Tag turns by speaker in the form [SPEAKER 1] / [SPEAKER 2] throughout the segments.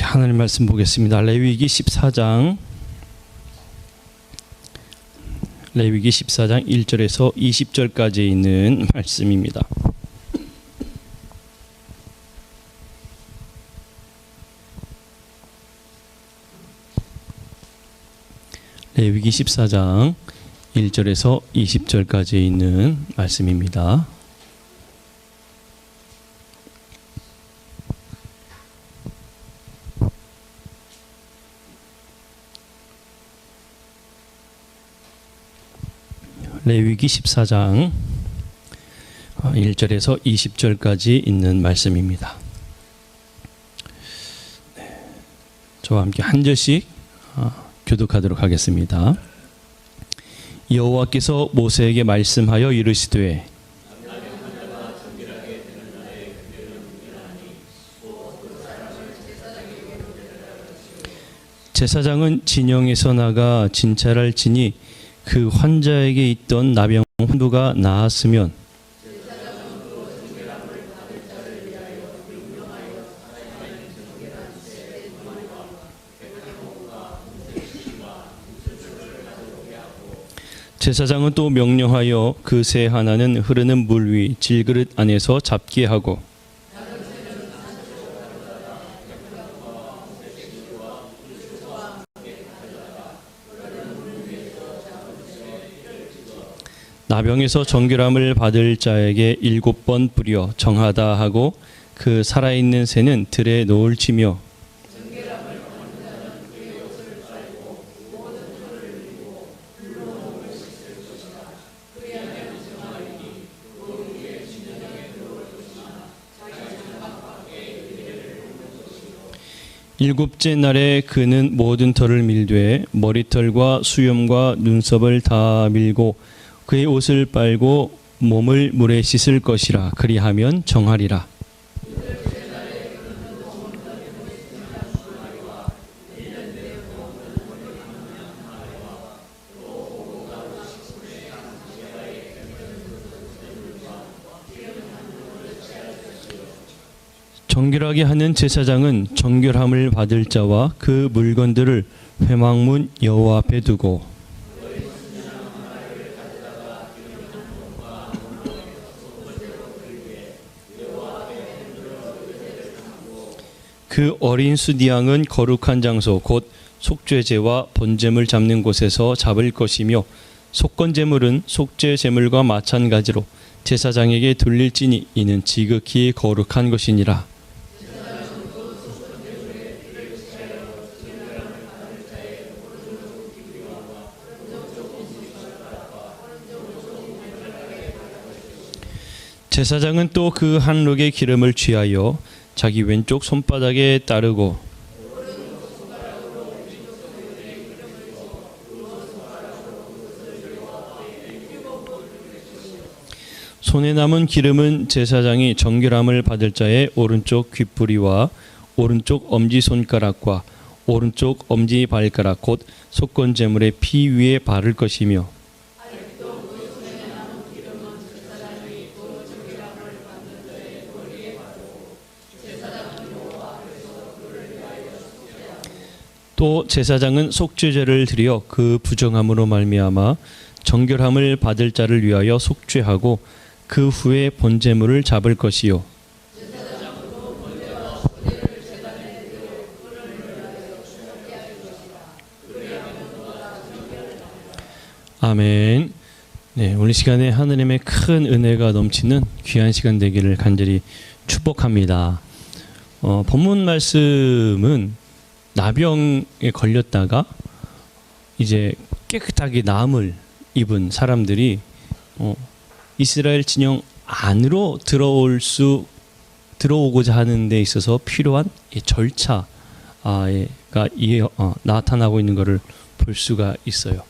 [SPEAKER 1] 하나님 말씀 보겠습니다. 레위기 14장 1절에서 20절까지 있는 말씀입니다. 레위기 14장 1절에서 20절까지 있는 말씀입니다. 레위기 14장 1절에서 20절까지 있는 말씀입니다. 저와 함께 한 절씩 교독하도록 하겠습니다. 여호와께서 모세에게 말씀하여 이르시되 제사장은 진영에서 나가 진찰할 지니 그 환자에게 있던 나병 환부가 나았으면 제사장은 또 명령하여 그 새 하나는 흐르는 물 위 질그릇 안에서 잡게 하고 나병에서 정결함을 받을 자에게 7번 뿌려 정하다 하고 그 살아있는 새는 들에 놓을지며 일곱째 날에 그는 모든 털을 밀되 머리털과 수염과 눈썹을 다 밀고 그의 옷을 빨고 몸을 물에 씻을 것이라. 그리하면 정하리라. 정결하게 하는 제사장은 정결함을 받을 자와 그 물건들을 회막문 여호와 앞에 두고 그 어린 수디양은 거룩한 장소 곧 속죄제와 번제물 잡는 곳에서 잡을 것이며 속건제물은 속죄제물과 마찬가지로 제사장에게 돌릴지니 이는 지극히 거룩한 것이니라. 제사장은 또 그 한 록의 기름을 취하여 자기 왼쪽 손바닥에 따르고 손에 남은 기름은 제사장이 정결함을 받을 자의 오른쪽 귓뿌리와 오른쪽 엄지손가락과 오른쪽 엄지발가락 곧 속건제물의 피 위에 바를 것이며 또 제사장은 속죄제를 드려 그 부정함으로 말미암아 정결함을 받을 자를 위하여 속죄하고 그 후에 번제물을 잡을 것이요 아멘. 네, 오늘 시간에 하느님의 큰 은혜가 넘치는 귀한 시간 되기를 간절히 축복합니다. 본문 말씀은 나병에 걸렸다가 이제 깨끗하게 나음을 입은 사람들이 이스라엘 진영 안으로 들어오고자 하는 데 있어서 필요한 절차가 나타나고 있는 것을 볼 수가 있어요.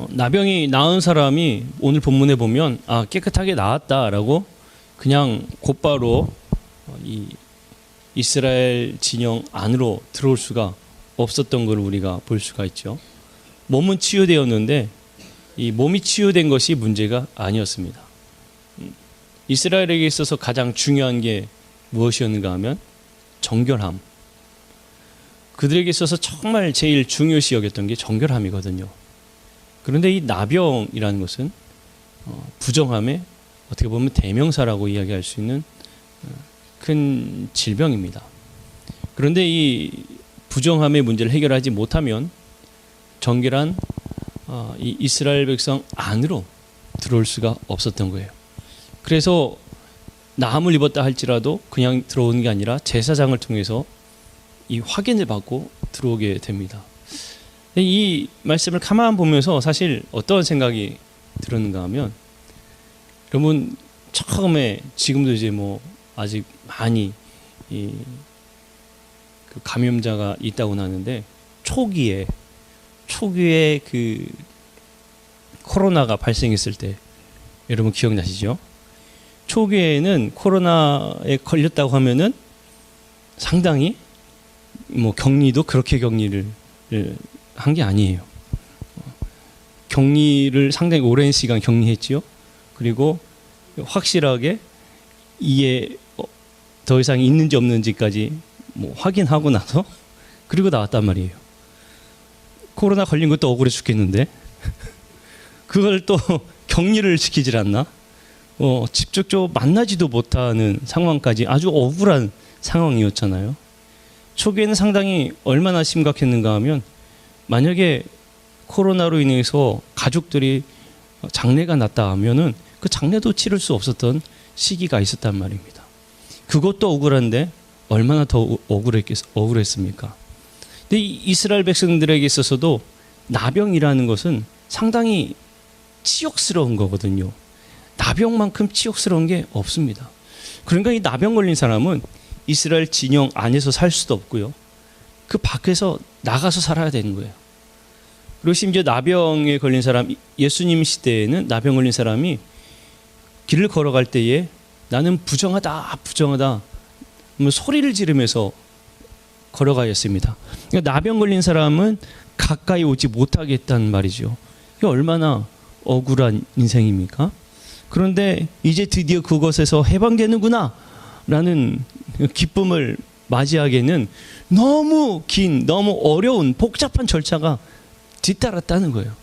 [SPEAKER 1] 나병이 나은 사람이 오늘 본문에 보면 깨끗하게 나았다라고 그냥 곧바로 이 이스라엘 진영 안으로 들어올 수가 없었던 걸 우리가 볼 수가 있죠. 몸은 치유되었는데 이 몸이 치유된 것이 문제가 아니었습니다. 이스라엘에게 있어서 가장 중요한 게 무엇이었는가 하면 정결함, 그들에게 있어서 정말 제일 중요시 여겼던 게 정결함이거든요. 그런데 이 나병이라는 것은 부정함의 어떻게 보면 대명사라고 이야기할 수 있는 큰 질병입니다. 그런데 이 부정함의 문제를 해결하지 못하면 정결한 이 이스라엘 백성 안으로 들어올 수가 없었던 거예요. 그래서 나함을 입었다 할지라도 그냥 들어오는 게 아니라 제사장을 통해서 이 확인을 받고 들어오게 됩니다. 이 말씀을 가만 보면서 사실 어떤 생각이 들었는가 하면, 여러분 처음에, 지금도 이제 뭐 아직 많이 그 감염자가 있다고 하는데, 초기에 그 코로나가 발생했을 때 여러분 기억나시죠? 초기에는 코로나에 걸렸다고 하면은 상당히 뭐 격리도 그렇게 격리를 한 게 아니에요. 격리를 상당히 오랜 시간 격리했지요. 그리고 확실하게 이에 더 이상 있는지 없는지까지 뭐 확인하고 나서 그리고 나왔단 말이에요. 코로나 걸린 것도 억울해 죽겠는데 그걸 또 격리를 시키질 않나? 직접적으로 만나지도 못하는 상황까지 아주 억울한 상황이었잖아요. 초기에는 상당히 얼마나 심각했는가 하면, 만약에 코로나로 인해서 가족들이 장례가 났다 하면은 그 장례도 치를 수 없었던 시기가 있었단 말입니다. 그것도 억울한데 얼마나 더 억울했습니까? 근데 이스라엘 백성들에게 있어서도 나병이라는 것은 상당히 치욕스러운 거거든요. 나병만큼 치욕스러운 게 없습니다. 그러니까 이 나병 걸린 사람은 이스라엘 진영 안에서 살 수도 없고요. 그 밖에서 나가서 살아야 되는 거예요. 그리고 심지어 나병에 걸린 사람, 예수님 시대에는 나병 걸린 사람이 길을 걸어갈 때에 나는 부정하다, 부정하다 소리를 지르면서 걸어가야 했습니다. 그러니까 나병 걸린 사람은 가까이 오지 못하게 했단 말이죠. 이게 얼마나 억울한 인생입니까? 그런데 이제 드디어 그것에서 해방되는구나 라는 기쁨을 맞이하기에는 너무 긴, 너무 어려운 복잡한 절차가 뒤따랐다는 거예요.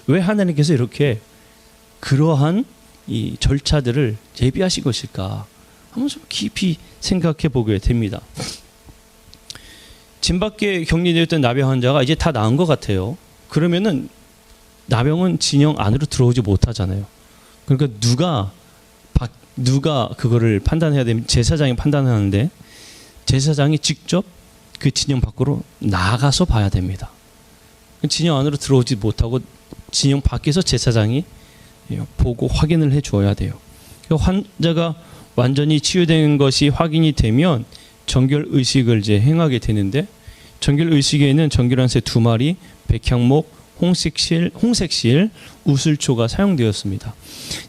[SPEAKER 1] 왜 하나님께서 이렇게 그러한 이 절차들을 예비하신 것일까? 한번 좀 깊이 생각해 보게 됩니다. 진밖에 격리되었던 나병 환자가 이제 다 나은 것 같아요. 그러면은 나병은 진영 안으로 들어오지 못하잖아요. 그러니까 누가 그거를 판단해야 되면 제사장이 판단하는데, 제사장이 직접 그 진영 밖으로 나가서 봐야 됩니다. 진영 안으로 들어오지 못하고 진영 밖에서 제사장이 보고 확인을 해 주어야 돼요. 환자가 완전히 치유된 것이 확인이 되면 정결 의식을 이제 행하게 되는데, 정결 의식에는 정결한 새 2마리, 백향목, 홍색실, 우슬초가 사용되었습니다.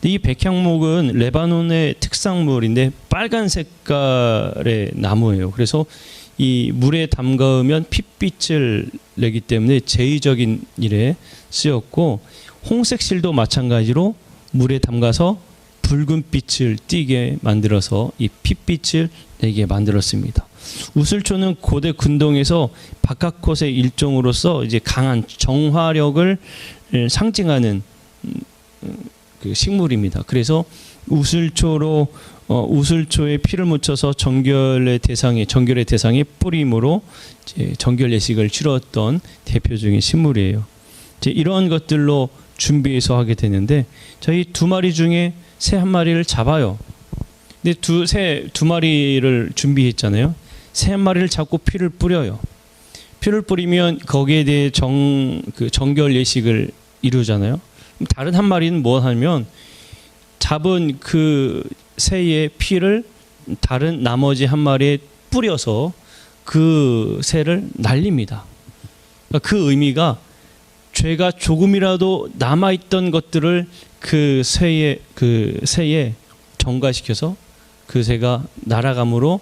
[SPEAKER 1] 이 백향목은 레바논의 특산물인데 빨간 색깔의 나무예요. 그래서 이 물에 담가으면 핏빛을 내기 때문에 제의적인 일에 쓰였고, 홍색실도 마찬가지로 물에 담가서 붉은 빛을 띠게 만들어서 이 핏빛을 내게 만들었습니다. 우슬초는 고대 근동에서 바카콧의 일종으로서 이제 강한 정화력을 상징하는 그 식물입니다. 그래서 우슬초에 피를 묻혀서 정결의 대상에 뿌림으로 이제 정결 예식을 치렀던 대표적인 식물이에요. 이제 이러한 것들로 준비해서 하게 되는데, 저희 2마리 중에 새 1마리를 잡아요. 근데 새 2마리를 준비했잖아요. 새 1마리를 잡고 피를 뿌려요. 피를 뿌리면 거기에 대해 정결 예식을 이루잖아요. 다른 1마리는 뭐 하면 잡은 그 새의 피를 다른 나머지 1마리에 뿌려서 그 새를 날립니다. 그 의미가 죄가 조금이라도 남아있던 것들을 그 새에 정가시켜서 그 새가 날아감으로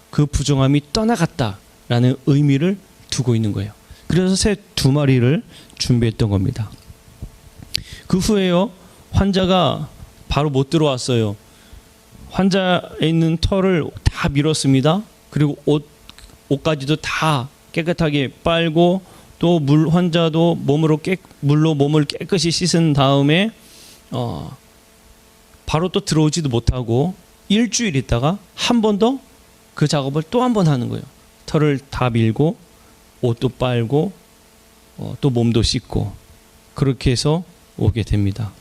[SPEAKER 1] 그 부정함이 떠나갔다라는 의미를 두고 있는 거예요. 그래서 새 2마리를 준비했던 겁니다. 그 후에요, 환자가 바로 못 들어왔어요. 환자에 있는 털을 다 밀었습니다. 그리고 옷까지도 다 깨끗하게 빨고 또 환자도 물로 몸을 깨끗이 씻은 다음에 바로 또 들어오지도 못하고 일주일 있다가 한 번 더 그 작업을 또 한 번 하는 거예요. 털을 다 밀고 옷도 빨고 또 몸도 씻고 그렇게 해서 오게 됩니다.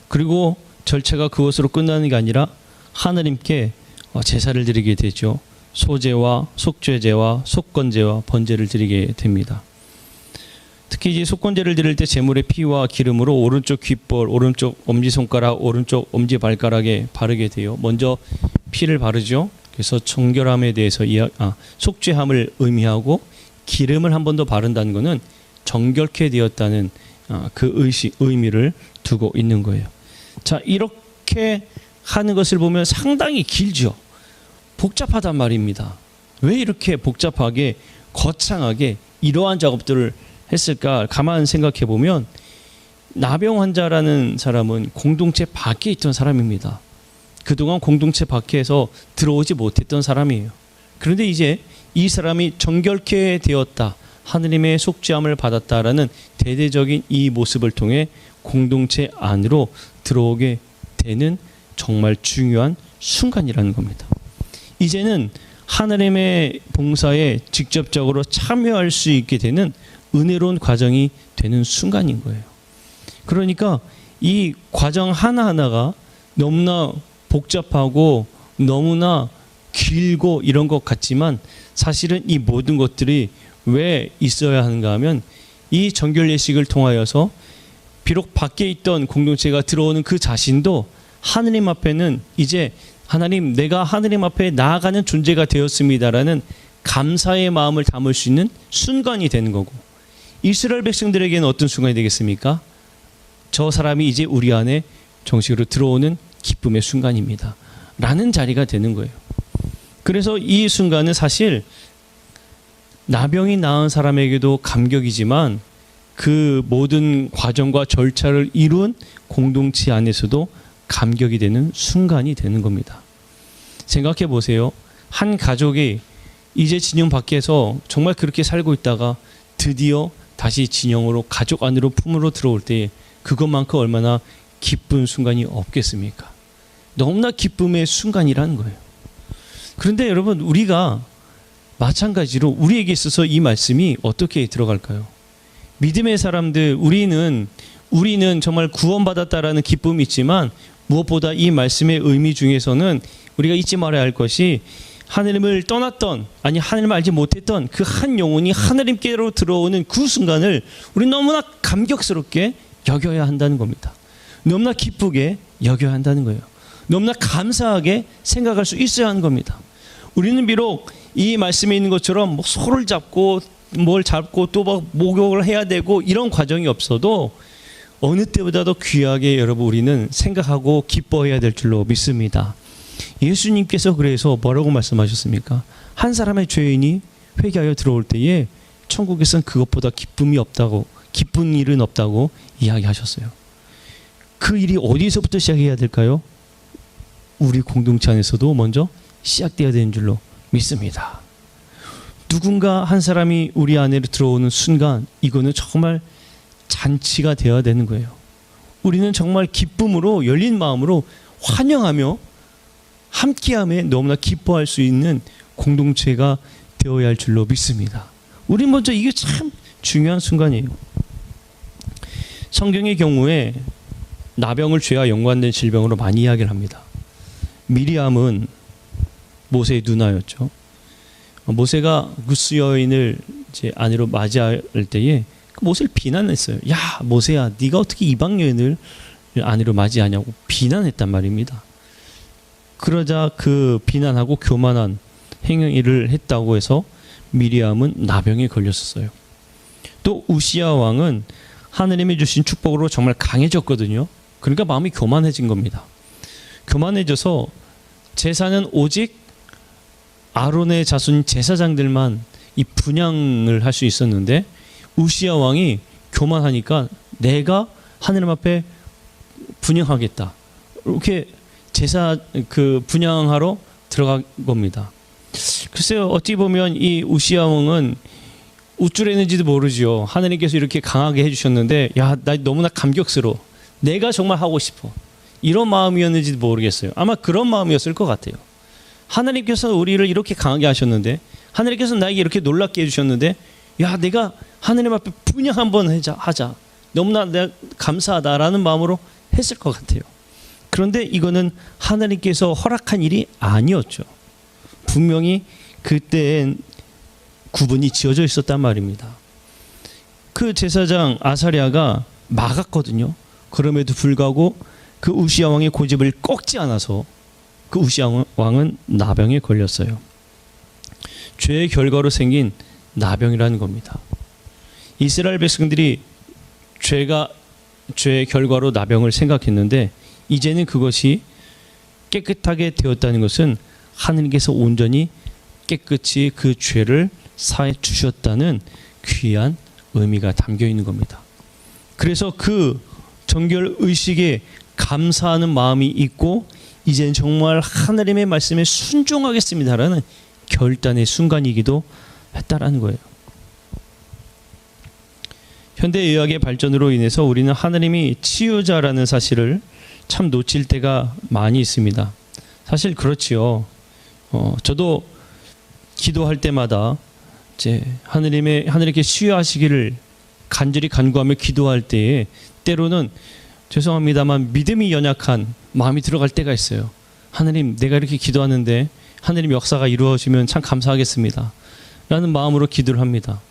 [SPEAKER 1] 그리고 절차가 그것으로 끝나는 게 아니라 하나님께 제사를 드리게 되죠. 소제와 속죄제와 속건제와 번제를 드리게 됩니다. 특히 이제 속건제를 드릴 때 제물의 피와 기름으로 오른쪽 귓볼, 오른쪽 엄지손가락, 오른쪽 엄지발가락에 바르게 돼요. 먼저 피를 바르죠. 그래서 정결함에 대해서 속죄함을 의미하고 기름을 한 번 더 바른다는 것은 정결케 되었다는 그 의미를 두고 있는 거예요. 자, 이렇게 하는 것을 보면 상당히 길죠. 복잡하단 말입니다. 왜 이렇게 복잡하게 거창하게 이러한 작업들을 했을까? 가만 생각해 보면 나병 환자라는 사람은 공동체 밖에 있던 사람입니다. 그동안 공동체 밖에서 들어오지 못했던 사람이에요. 그런데 이제 이 사람이 정결케 되었다, 하느님의 속죄함을 받았다라는 대대적인 이 모습을 통해 공동체 안으로 들어오게 되는 정말 중요한 순간이라는 겁니다. 이제는 하나님의 봉사에 직접적으로 참여할 수 있게 되는 은혜로운 과정이 되는 순간인 거예요. 그러니까 이 과정 하나하나가 너무나 복잡하고 너무나 길고 이런 것 같지만 사실은 이 모든 것들이 왜 있어야 하는가 하면 이 정결 예식을 통하여서 비록 밖에 있던 공동체가 들어오는 그 자신도 하느님 앞에는 이제 하나님, 내가 하느님 앞에 나아가는 존재가 되었습니다라는 감사의 마음을 담을 수 있는 순간이 되는 거고, 이스라엘 백성들에게는 어떤 순간이 되겠습니까? 저 사람이 이제 우리 안에 정식으로 들어오는 기쁨의 순간입니다 라는 자리가 되는 거예요. 그래서 이 순간은 사실 나병이 나은 사람에게도 감격이지만 그 모든 과정과 절차를 이룬 공동체 안에서도 감격이 되는 순간이 되는 겁니다. 생각해 보세요. 한 가족이 이제 진영 밖에서 정말 그렇게 살고 있다가 드디어 다시 진영으로, 가족 안으로, 품으로 들어올 때 그것만큼 얼마나 기쁜 순간이 없겠습니까? 너무나 기쁨의 순간이라는 거예요. 그런데 여러분, 우리가 마찬가지로 우리에게 있어서 이 말씀이 어떻게 들어갈까요? 믿음의 사람들, 우리는 정말 구원받았다라는 기쁨이 있지만 무엇보다 이 말씀의 의미 중에서는 우리가 잊지 말아야 할 것이 하나님을 떠났던, 아니 하나님을 알지 못했던 그 한 영혼이 하나님께로 들어오는 그 순간을 우리 너무나 감격스럽게 여겨야 한다는 겁니다. 너무나 기쁘게 여겨야 한다는 거예요. 너무나 감사하게 생각할 수 있어야 하는 겁니다. 우리는 비록 이 말씀에 있는 것처럼 뭐 소를 잡고 뭘 잡고 또 막 목욕을 해야 되고 이런 과정이 없어도 어느 때보다도 귀하게 여러분 우리는 생각하고 기뻐해야 될 줄로 믿습니다. 예수님께서 그래서 뭐라고 말씀하셨습니까? 한 사람의 죄인이 회개하여 들어올 때에 천국에서는 그것보다 기쁨이 없다고, 기쁜 일은 없다고 이야기하셨어요. 그 일이 어디서부터 시작해야 될까요? 우리 공동체 안에서도 먼저 시작되어야 되는 줄로 믿습니다. 누군가 한 사람이 우리 안으로 들어오는 순간 이거는 정말 잔치가 되어야 되는 거예요. 우리는 정말 기쁨으로, 열린 마음으로 환영하며 함께함에 너무나 기뻐할 수 있는 공동체가 되어야 할 줄로 믿습니다. 우리 먼저 이게 참 중요한 순간이에요. 성경의 경우에 나병을 죄와 연관된 질병으로 많이 이야기를 합니다. 미리암은 모세의 누나였죠. 모세가 루스 여인을 이제 아내로 맞이할 때에 모세를 비난했어요. 야, 모세야, 네가 어떻게 이방 여인을 아내로 맞이하냐고 비난했단 말입니다. 그러자 그 비난하고 교만한 행위를 했다고 해서 미리암은 나병에 걸렸었어요. 또 우시야 왕은 하느님이 주신 축복으로 정말 강해졌거든요. 그러니까 마음이 교만해진 겁니다. 교만해져서 제사는 오직 아론의 자손 제사장들만 이 분향을 할 수 있었는데 우시야 왕이 교만하니까 내가 하느님 앞에 분향하겠다, 이렇게 제사 그 분향하러 들어간 겁니다. 글쎄요, 어찌 보면 이 우시야 왕은 우쭐했는지도 모르죠. 하나님께서 이렇게 강하게 해주셨는데, 야, 나 너무나 감격스러워. 내가 정말 하고 싶어. 이런 마음이었는지도 모르겠어요. 아마 그런 마음이었을 것 같아요. 하나님께서 우리를 이렇게 강하게 하셨는데, 하나님께서 나에게 이렇게 놀랍게 해주셨는데, 야, 내가 하나님 앞에 분양 한번 하자. 너무나 내가 감사하다라는 마음으로 했을 것 같아요. 그런데 이거는 하나님께서 허락한 일이 아니었죠. 분명히 그때엔 구분이 지어져 있었단 말입니다. 그 제사장 아사랴가 막았거든요. 그럼에도 불구하고 그 우시야 왕의 고집을 꺾지 않아서 그 우시야 왕은 나병에 걸렸어요. 죄의 결과로 생긴 나병이라는 겁니다. 이스라엘 백성들이 죄의 결과로 나병을 생각했는데, 이제는 그것이 깨끗하게 되었다는 것은 하나님께서 온전히 깨끗이 그 죄를 사해 주셨다는 귀한 의미가 담겨 있는 겁니다. 그래서 그 정결 의식에 감사하는 마음이 있고, 이제는 정말 하나님의 말씀에 순종하겠습니다라는 결단의 순간이기도 했다라는 거예요. 현대의학의 발전으로 인해서 우리는 하나님이 치유자라는 사실을 참 놓칠 때가 많이 있습니다. 사실 그렇지요. 저도 기도할 때마다 이제 하나님께 치유하시기를 간절히 간구하며 기도할 때에 때로는 죄송합니다만 믿음이 연약한 마음이 들어갈 때가 있어요. 하나님, 내가 이렇게 기도하는데 하나님 역사가 이루어지면 참 감사하겠습니다 라는 마음으로 기도를 합니다.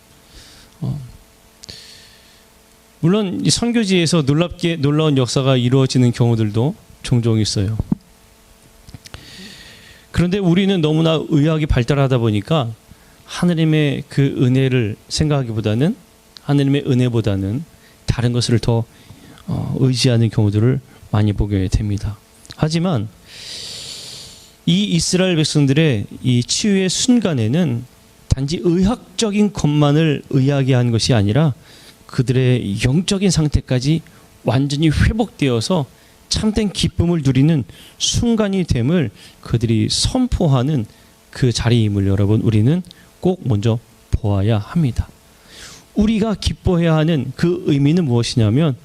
[SPEAKER 1] 물론 이 선교지에서 놀라운 역사가 이루어지는 경우들도 종종 있어요. 그런데 우리는 너무나 의학이 발달하다 보니까 하나님의 그 은혜를 생각하기보다는, 하나님의 은혜보다는 다른 것을 더 의지하는 경우들을 많이 보게 됩니다. 하지만 이 이스라엘 백성들의 이 치유의 순간에는 단지 의학적인 것만을 의하게 한 것이 아니라 그들의 영적인 상태까지 완전히 회복되어서 참된 기쁨을 누리는 순간이 됨을 그들이 선포하는 그 자리임을 여러분, 우리는 꼭 먼저 보아야 합니다. 우리가 기뻐해야 하는 그 의미는 무엇이냐면,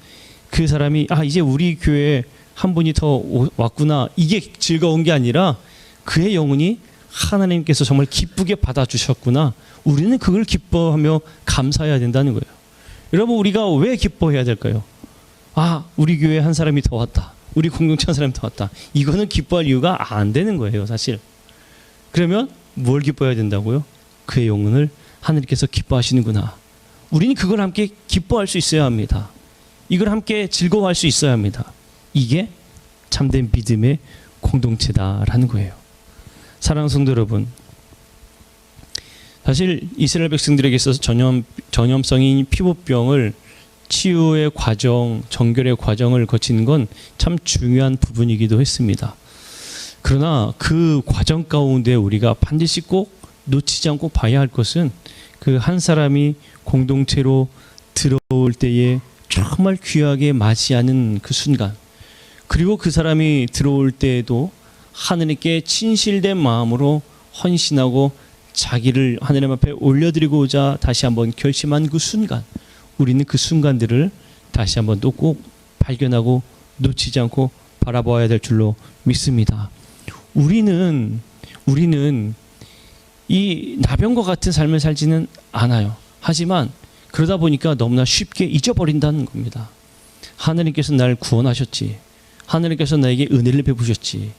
[SPEAKER 1] 그 사람이 이제 우리 교회에 한 분이 더 왔구나, 이게 즐거운 게 아니라 그의 영혼이 하나님께서 정말 기쁘게 받아주셨구나, 우리는 그걸 기뻐하며 감사해야 된다는 거예요. 여러분, 우리가 왜 기뻐해야 될까요? 우리 교회에 한 사람이 더 왔다, 우리 공동체 한 사람이 더 왔다. 이거는 기뻐할 이유가 안 되는 거예요, 사실. 그러면 뭘 기뻐해야 된다고요? 그의 영혼을 하나님께서 기뻐하시는구나. 우리는 그걸 함께 기뻐할 수 있어야 합니다. 이걸 함께 즐거워할 수 있어야 합니다. 이게 참된 믿음의 공동체다라는 거예요. 사랑하는 성도 여러분, 사실 이스라엘 백성들에게 있어서 전염성인 피부병을 치유의 과정, 정결의 과정을 거치는 건 참 중요한 부분이기도 했습니다. 그러나 그 과정 가운데 우리가 반드시 꼭 놓치지 않고 봐야 할 것은 그 한 사람이 공동체로 들어올 때에 정말 귀하게 맞이하는 그 순간, 그리고 그 사람이 들어올 때에도 하나님께 진실된 마음으로 헌신하고 자기를 하나님 앞에 올려드리고자 다시 한번 결심한 그 순간, 우리는 그 순간들을 다시 한번 또 꼭 발견하고 놓치지 않고 바라봐야 될 줄로 믿습니다. 우리는 이 나병과 같은 삶을 살지는 않아요. 하지만 그러다 보니까 너무나 쉽게 잊어버린다는 겁니다. 하나님께서 나를 구원하셨지, 하나님께서 나에게 은혜를 베푸셨지,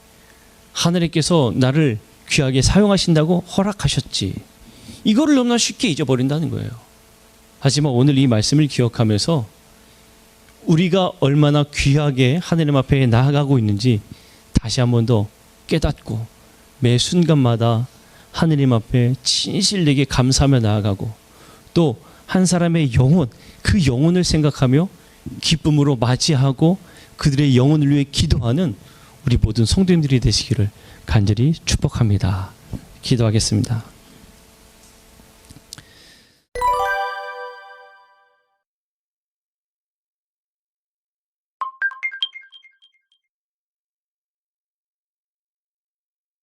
[SPEAKER 1] 하나님께서 나를 귀하게 사용하신다고 허락하셨지, 이거를 너무나 쉽게 잊어버린다는 거예요. 하지만 오늘 이 말씀을 기억하면서 우리가 얼마나 귀하게 하나님 앞에 나아가고 있는지 다시 한 번 더 깨닫고 매 순간마다 하느님 앞에 진실되게 감사하며 나아가고, 또 한 사람의 영혼, 그 영혼을 생각하며 기쁨으로 맞이하고 그들의 영혼을 위해 기도하는 우리 모든 성도님들이 되시기를 간절히 축복합니다. 기도하겠습니다.